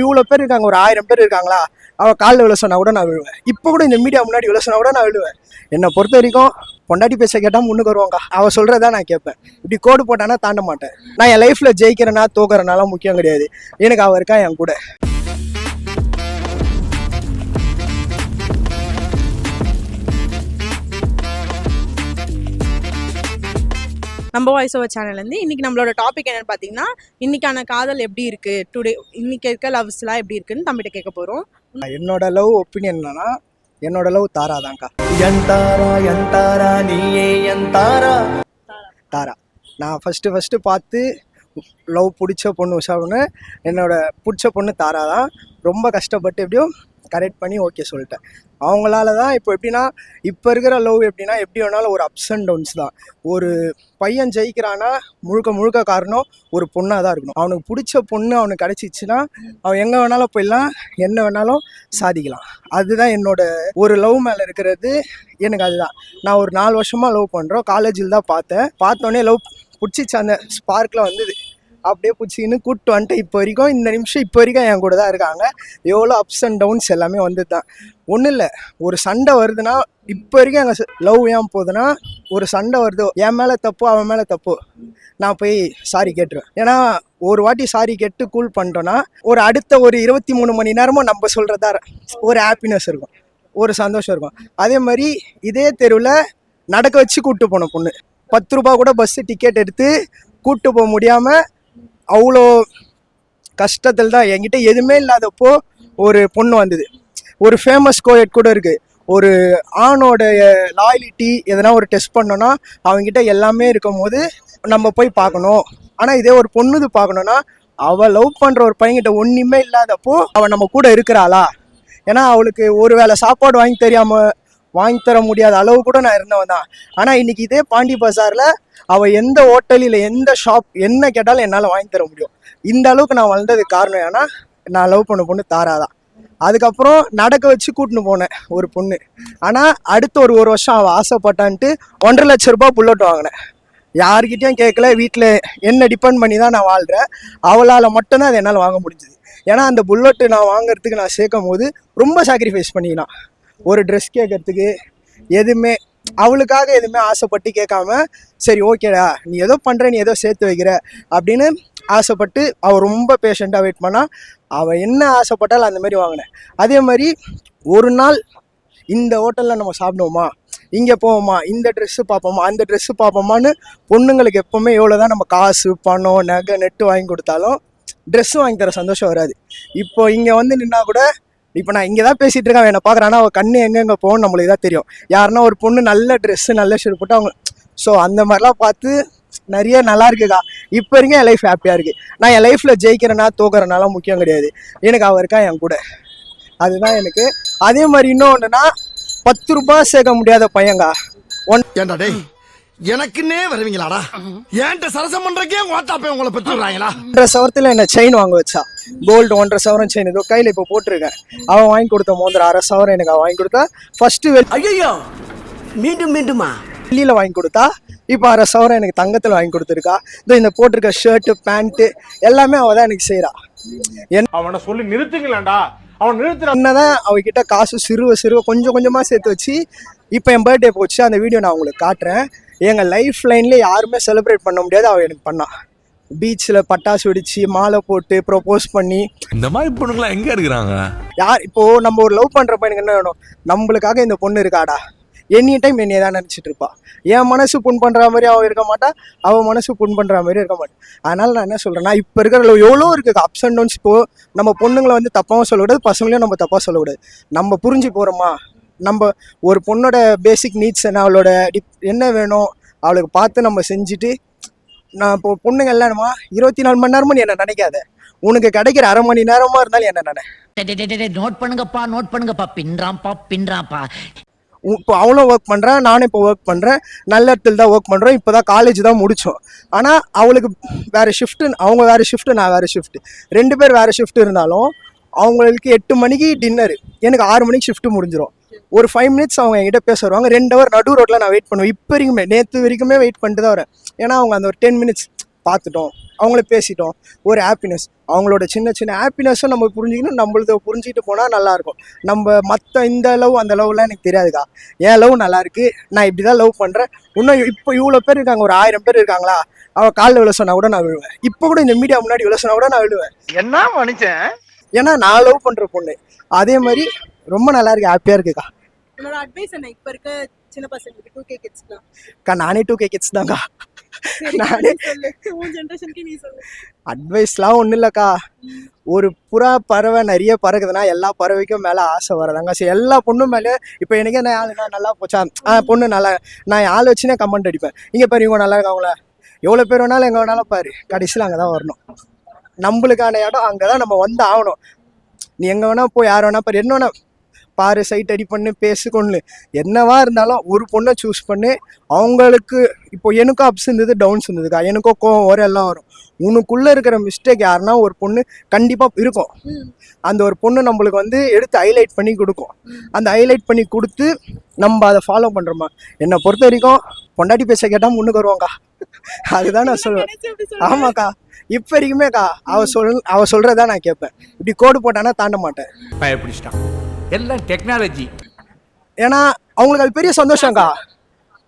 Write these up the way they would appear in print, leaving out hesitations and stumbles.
இவ்வளோ பேர் இருக்காங்க, ஒரு 1000 பேர் இருக்காங்களா, அவள் காலில் விழ சொன்னா கூட நான் விழுவேன். இப்போ கூட இந்த மீடியா முன்னாடி விழ சொன்னா கூட நான் விழுவேன். என்னை பொறுத்த வரைக்கும் பொண்டாட்டி பேச கேட்டால் முன்னுக்கு வருவாங்க. அவள் சொல்கிறதா நான் கேட்பேன். இப்படி கோடு போட்டானா தாண்ட மாட்டேன். நான் என் லைஃப்பில் ஜெயிக்கிறேன்னா தோக்குறனாலாம் முக்கியம் கிடையாது. எனக்கு அவள் இருக்கா என் கூட. நம்ம வாய்ஸ் ஓவர் சேனல்லேருந்து இன்றைக்கி நம்மளோட டாபிக் என்னென்னு பார்த்தீங்கன்னா, இன்றைக்கான காதல் எப்படி இருக்குது, டுடே இன்றைக்கி இருக்க லவ்ஸ்லாம் எப்படி இருக்குன்னு தம்பிகிட்ட கேட்க போகிறோம். என்னோட லவ் ஒப்பீனியன் என்னன்னா, என்னோட லவ் தாரா தான்க்கா. தாரா நான் ஃபஸ்ட்டு பார்த்து லவ் பிடிச்ச பொண்ணு உஷாவுன்னு, என்னோட பிடிச்ச பொண்ணு தாரா தான். ரொம்ப கஷ்டப்பட்டு எப்படியோ கரெக்ட் பண்ணி ஓகே சொல்லிட்டேன். அவங்களால தான் இப்போ எப்படின்னா, இப்போ இருக்கிற லவ் எப்படின்னா, எப்படி வேணாலும் ஒரு அப்ஸ் அண்ட் டவுன்ஸ் தான். ஒரு பையன் ஜெயிக்கிறான்னா முழுக்க காரணம் ஒரு பொண்ணாக தான் இருக்கணும். அவனுக்கு பிடிச்ச பொண்ணு அவனுக்கு கிடச்சிச்சின்னா அவன் எங்கே வேணாலும் போயிடலாம், என்ன வேணாலும் சாதிக்கலாம். அதுதான் என்னோட ஒரு லவ் மேலே இருக்கிறது. எனக்கு அதுதான். நான் ஒரு 4 வருஷமாக லவ் பண்ணுறோம். காலேஜில் தான் பார்த்தோன்னே லவ் பிடிச்சிச்சு. அந்த ஸ்பார்க்கில் வந்தது. அப்படியே பிடிச்சின்னு கூப்பிட்டு வந்துட்டு இப்போ வரைக்கும், இந்த நிமிஷம் இப்போ வரைக்கும் என் கூட தான் இருக்காங்க. எவ்வளோ அப்ஸ் அண்ட் டவுன்ஸ் எல்லாமே வந்து தான். ஒன்றும் இல்லை, ஒரு சண்டை வருதுன்னா இப்போ வரைக்கும் எங்கள் லவ் ஏன் போகுதுன்னா, ஒரு சண்டை வருதோ என் மேலே தப்பு அவன் மேலே தப்பு, நான் போய் சாரி கேட்டுருவேன். ஏன்னா ஒரு வாட்டி சாரி கேட்டு கூல் பண்ணிட்டோன்னா ஒரு அடுத்த ஒரு 23 மணி நேரமும் நம்ம சொல்கிறதா ஒரு ஹாப்பினஸ் இருக்கும், ஒரு சந்தோஷம் இருக்கும். அதே மாதிரி இதே தெருவில் நடக்க வச்சு கூப்பிட்டு போன பொண்ணு, 10 ரூபா கூட பஸ்ஸு டிக்கெட் எடுத்து கூப்பிட்டு போக முடியாமல் அவ்வளோ கஷ்டத்தில் தான். என்கிட்ட எதுவுமே இல்லாதப்போ ஒரு பொண்ணு வந்தது. ஒரு ஃபேமஸ் கோயட் கூட இருக்குது. ஒரு ஆணோட லாயலிட்டி எதனா ஒரு டெஸ்ட் பண்ணோன்னா அவங்ககிட்ட எல்லாமே இருக்கும் போது நம்ம போய் பார்க்கணும். ஆனால் இதே ஒரு பொண்ணுது பார்க்கணுன்னா, அவள் லவ் பண்ணுற ஒரு பையன்கிட்ட ஒன்றுமே இல்லாதப்போ அவள் நம்ம கூட இருக்கிறாளா? ஏன்னா அவளுக்கு ஒரு வேளை சாப்பாடு வாங்கி தர முடியாத அளவு கூட நான் இருந்தவன் தான். ஆனால் இன்னைக்கு இதே பாண்டி பஜாரில் அவள் எந்த ஹோட்டலில் எந்த ஷாப் என்ன கேட்டாலும் என்னால் வாங்கி தர முடியும். இந்த அளவுக்கு நான் வளர்ந்ததுக்கு காரணம் ஏன்னா நான் லவ் பண்ண பொண்ணு தாரா தான். அதுக்கப்புறம் நடக்க வச்சு கூட்டின்னு போனேன் ஒரு பொண்ணு. ஆனால் அடுத்த ஒரு வருஷம் அவள் ஆசைப்பட்டான்ட்டு 1.5 லட்ச ரூபா புல்லட் வாங்கினேன். யார்கிட்டையும் கேட்கல. வீட்டில் என்ன டிபெண்ட் பண்ணி தான் நான் வாழ்கிறேன். அவளால் மட்டும்தான் அதை என்னால் வாங்க முடிஞ்சுது. ஏன்னா அந்த புல்லட்டு நான் வாங்குறதுக்கு நான் சேர்க்கும் போது ரொம்ப சாக்ரிஃபைஸ் பண்ணிக்கலாம். ஒரு ட்ரெஸ் கேட்கறதுக்கு எதுவுமே அவளுக்காக எதுவுமே ஆசைப்பட்டு கேட்காம, சரி ஓகேடா நீ ஏதோ பண்ணுற, நீ ஏதோ சேர்த்து வைக்கிற அப்படின்னு ஆசைப்பட்டு அவள் ரொம்ப பேஷண்ட்டாக வெயிட் பண்ணால் அவள் என்ன ஆசைப்பட்டாலும் அந்த மாதிரி வாங்கினேன். அதே மாதிரி ஒரு நாள் இந்த ஹோட்டலில் நம்ம சாப்பிடுவோமா, இங்கே போவோமா, இந்த ட்ரெஸ்ஸு பார்ப்போமா, அந்த ட்ரெஸ்ஸு பார்ப்போமான்னு பொண்ணுங்களுக்கு எப்போவுமே எவ்வளோ தான் நம்ம காசு பணம் நகை நெட்டு வாங்கி கொடுத்தாலும் ட்ரெஸ்ஸு வாங்கி தர சந்தோஷம் வராது. இப்போ இங்கே வந்து நின்னா கூட, இப்போ நான் இங்கே தான் பேசிகிட்டு இருக்கேன், என்னை பார்க்குறான்னா அவள் கண்ணு எங்கெங்கே போகணும்னு நம்மளுக்கு தான் தெரியும். யாருன்னா ஒரு பொண்ணு நல்ல ட்ரெஸ்ஸு நல்ல ஷர்ட் போட்டு அவங்க ஸோ அந்த மாதிரிலாம் பார்த்து நிறைய நல்லா இருக்குக்கா. இப்போ வரைக்கும் என் லைஃப் ஹாப்பியாக இருக்குது. நான் என் லைஃப்பில் ஜெயிக்கிறேன்னா தோக்குறனாலாம் முக்கியம் கிடையாது. எனக்கு அவள் இருக்கா என் கூட, அதுதான் எனக்கு. அதே மாதிரி இன்னொன்றுனா, 10 ரூபா சேர்க்க முடியாத பையங்கா ஏண்டா டேய் எனக்குன்னே வருவீங்களாடா? ஏன்ட்ட சரசம் பண்றக்கே ஓட்டாப்பே உங்களை பெற்றுறாங்களா? 1.5 சவரத்தில் என்ன செயின் வாங்க வச்சா, கோல்டு 1.5 சவரம் செயின் ஏதோ கையில் இப்போ போட்டிருக்கேன். அவன் வாங்கி கொடுத்த மோதிரம் 1/2 சவரம் எனக்கு அவன் வாங்கி கொடுத்தா. ஃபர்ஸ்ட்டு ஐயோ மீண்டுமா வெளியில் வாங்கி கொடுத்தா. இப்போ 1/2 சவரம் எனக்கு தங்கத்தில் வாங்கி கொடுத்துருக்கா. இந்த போட்டிருக்க ஷர்ட்டு பேண்ட்டு எல்லாமே அவள் தான் எனக்கு செய்கிறா. அவனை சொல்லி நிறுத்துங்களேன்டா, அவன் நிறுத்துற என்னதான் அவகிட்ட காசு சிறுவ கொஞ்சமாக சேர்த்து வச்சு இப்போ என் பர்த்டே போச்சு. அந்த வீடியோ நான் உங்களுக்கு காட்டுறேன். எங்கள் லைஃப் லைன்லேயே யாருமே செலிப்ரேட் பண்ண முடியாது, அவள் எனக்கு பண்ணான். பீச்சில் பட்டாசு வெடிச்சு மாலை போட்டு ப்ரொப்போஸ் பண்ணி. இந்த மாதிரி பொண்ணுங்களாம் எங்கே இருக்கிறாங்க? யார் இப்போது நம்ம ஒரு லவ் பண்ணுற பையனுக்கு என்ன வேணும், நம்மளுக்காக இந்த பொண்ணு இருக்காடா, எனி டைம் என்னையே தான் நினச்சிட்டு இருப்பா. என் மனசு புண் பண்ணுற மாதிரி அவள் இருக்க மாட்டா, அவள் மனசு புண் பண்ணுற மாதிரி இருக்க மாட்டான். அதனால் நான் என்ன சொல்கிறேன்னா, இப்போ இருக்கிற லவ் எவ்வளோ இருக்குது அப்ஸ் அண்ட் டவுன்ஸ். இப்போது நம்ம பொண்ணுங்களை வந்து தப்பாகவும் சொல்லக்கூடாது, பசங்களையும் நம்ம தப்பாக சொல்லக்கூடாது. நம்ம புரிஞ்சு போகிறோமா, நம்ம ஒரு பொண்ணோட பேசிக் நீட்ஸ் என்ன, அவளோட என்ன வேணும் அவளுக்கு பார்த்து நம்ம செஞ்சுட்டு. நான் இப்போ பொண்ணுங்க இல்லைன்னுமா 24 மணி நேரமும் நீ என்ன நினைக்காத, உனக்கு கிடைக்கிற 1/2 மணி நேரமாக இருந்தாலும் என்ன நோட் பண்ணுங்கப்பா பின்றான்ப்பா. இப்போ அவளும் ஒர்க் பண்ணுறேன், நானும் இப்போ ஒர்க் பண்ணுறேன். நல்ல இடத்துல தான் ஒர்க் பண்ணுறோம். இப்போ தான் காலேஜ் தான் முடித்தோம். ஆனால் அவளுக்கு வேறு ஷிஃப்ட்டு, அவங்க வேறு ஷிஃப்ட்டு, நான் வேறு ஷிஃப்ட்டு. 2 பேர் வேறு ஷிஃப்ட் இருந்தாலும் அவங்களுக்கு 8 மணிக்கு டின்னரு, எனக்கு 6 மணிக்கு ஷிஃப்ட்டு முடிஞ்சிடும். ஒரு 5 மினிட்ஸ் அவங்க என்கிட்ட பேச வருவாங்க. 2 ஹவர் நடு ரோட்டில் நான் வெயிட் பண்ணுவேன். இப்போ வரைக்குமே நேற்று வரைக்குமே வெயிட் பண்ணிட்டு தான் வரேன். ஏன்னா அவங்க அந்த ஒரு 10 மினிட்ஸ் பார்த்துட்டோம் அவங்கள பேசிட்டோம், ஒரு ஹாப்பினஸ். அவங்களோட சின்ன சின்ன ஹாப்பினஸும் நம்ம புரிஞ்சுக்கணும், நம்மளது புரிஞ்சுக்கிட்டு போனால் நல்லாயிருக்கும். நம்ம மற்ற இந்த லவ் அந்த லவ்லாம் எனக்கு தெரியாதுக்கா. என் லவ் நல்லாயிருக்கு, நான் இப்படி தான் லவ் பண்ணுறேன். இன்னும் இப்போ இவ்வளோ பேர் இருக்காங்க, ஒரு 1000 பேர் இருக்காங்களா, அவள் காலில் விழ சொன்னா கூட நான் விழுவேன். இப்போ கூட இந்த மீடியா முன்னாடி விழ சொன்னா கூட நான் விழுவேன். என்ன மனுஷன்? ஏன்னா நான் லவ் பண்ணுற பொண்ணு. அதே மாதிரி ரொம்ப நல்லா இருக்கு, ஹாப்பியாக இருக்குக்கா. உன்னோட அட்வைஸ் என்ன இப்போ இருக்க சின்ன பசங்களுக்கு 2K கிட்ஸ்க்குலாம்? அக்கா நானே 2K கிட்ஸ் தான்க்கா. நானே சொல்லு, உன் ஜென்ரேஷனுக்கு நீ சொல்லு. அட்வைஸ்லாம் ஒன்றும் இல்லைக்கா. ஒரு புறா பறவை நிறைய பறக்குதுன்னா எல்லா பறவைக்கும் மேலே ஆசை வரதாங்க. சரி, எல்லா பொண்ணும் மேலே இப்போ எனக்கு என்ன ஆளுனா நல்லா போச்சா, பொண்ணு நல்லா, நான் ஆள் வச்சுனே கமெண்ட் அடிப்பேன். இங்கே பாரு இவங்க நல்லா இருக்காங்களே, எவ்வளோ பேர் வேணாலும் எங்கே வேணாலும் பாரு, கடைசியில் அங்கே தான் வரணும். நம்மளுக்கான இடம் அங்கே தான் நம்ம வந்து ஆகணும். நீ எங்கே வேணா போய் யார் வேணா பாரு, என்ன வேணா பாரு, சைட் அடி பண்ணு, பேசு, கொண்டு என்னவா இருந்தாலும் ஒரு பொண்ணை சூஸ் பண்ணு. அவங்களுக்கு இப்போ எனக்கும் அப்ஸ் இருந்தது, டவுன்ஸ் இருந்ததுக்கா. எனக்கும் கோவம் வரும், எல்லாம் வரும். உனக்குள்ளே இருக்கிற மிஸ்டேக் யாருன்னா ஒரு பொண்ணு கண்டிப்பாக இருக்கும். அந்த ஒரு பொண்ணு நம்மளுக்கு வந்து எடுத்து ஹைலைட் பண்ணி கொடுக்கும். அந்த ஹைலைட் பண்ணி கொடுத்து நம்ம அதை ஃபாலோ பண்ணுறோமா. என்னை பொறுத்த வரைக்கும் பொண்டாட்டி பேச கேட்டால் முன்னுக்கு வருவாங்க்கா. அதுதான் நான் சொல்லுவேன். ஆமாக்கா, இப்போ வரைக்குமேக்கா அவ சொல்கிறதா நான் கேட்பேன். இப்படி கோடு போட்டானா தாண்ட மாட்டேன். பயப்பிடிச்சிட்டான் எல்லாம் டெக்னாலஜி. ஏன்னா அவங்களுக்கு அது பெரிய சந்தோஷம்க்கா.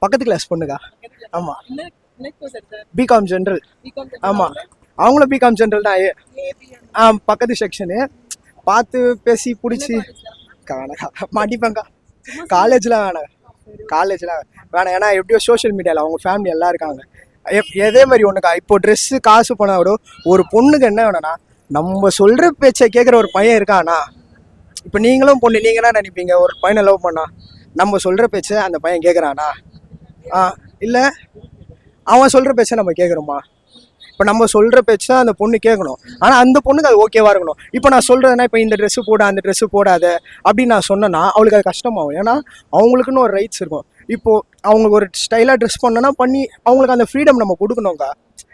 பக்கத்து கிளாஸ் பொண்ணுக்கா. ஆமாம், பிகாம் ஜென்ரல். ஆமாம், அவங்களும் பிகாம் ஜென்ரல் தான். பக்கத்து செக்ஷனு பார்த்து பேசி பிடிச்சி வேணாக்கா, மாட்டிப்பேங்க்கா. காலேஜில் வேணாம், காலேஜில் வேணாம். ஏன்னா எப்படியோ சோஷியல் மீடியாவில் அவங்க ஃபேமிலி எல்லாம் இருக்காங்க. எதே மாதிரி ஒன்றுக்கா, இப்போ ட்ரெஸ்ஸு காசு போனால் கூட ஒரு பொண்ணுக்கு என்ன வேணும்னா, நம்ம சொல்கிற பேச்சை கேட்குற ஒரு பையன் இருக்கானா. இப்போ நீங்களும் பொண்ணு, நீங்கள் என்ன நினைப்பீங்க, ஒரு பையனை லவ் பண்ணா நம்ம சொல்கிற பேச்சை அந்த பையன் கேட்குறானா? இல்லை அவன் சொல்கிற பேச்சை நம்ம கேட்குறோமா? இப்போ நம்ம சொல்கிற பேச்சை அந்த பொண்ணு கேட்கணும். ஆனால் அந்த பொண்ணுக்கு அது ஓகேவா இருக்கணும். இப்போ நான் சொல்கிறேன்னா, இப்போ இந்த ட்ரெஸ்ஸு போட அந்த ட்ரெஸ்ஸு போடாத அப்படின்னு நான் சொன்னேன்னா அவளுக்கு அது கஷ்டமாகும். ஏன்னா அவங்களுக்குன்னு ஒரு ரைட்ஸ் இருக்கும். இப்போது அவங்களுக்கு ஒரு ஸ்டைலாக ட்ரெஸ் பண்ணோன்னா பண்ணி அவங்களுக்கு அந்த ஃப்ரீடம் நம்ம கொடுக்கணுங்க்கா.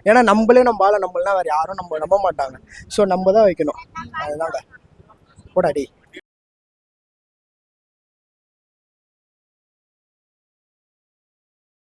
ஏன்னா நம்மளே நம்ம ஆளை நம்மளாம் வேறு யாரும் நம்ம நம்ப மாட்டாங்க. ஸோ நம்ம தான் வைக்கணும். அதுதான்க்கா. போடாடி.